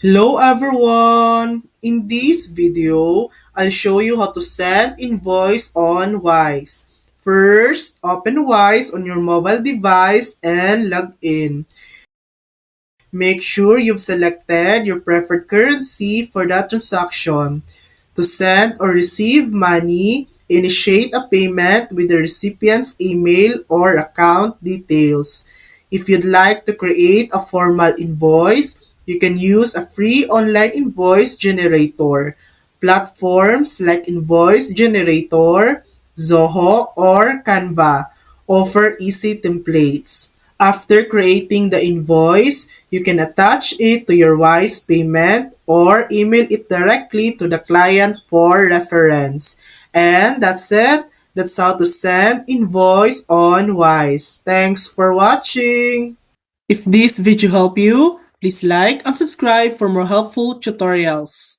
Hello everyone! In this video, I'll show you how to send invoice on Wise. First, open Wise on your mobile device and log in. Make sure you've selected your preferred currency for that transaction. To send or receive money, initiate a payment with the recipient's email or account details. If you'd like to create a formal invoice, you can use a free online invoice generator. Platforms like Invoice Generator, Zoho, or Canva offer easy templates. After creating the invoice, you can attach it to your Wise payment or email it directly to the client for reference. And that's it. That's how to send invoice on Wise. Thanks for watching. If this video helped you, please like and subscribe for more helpful tutorials.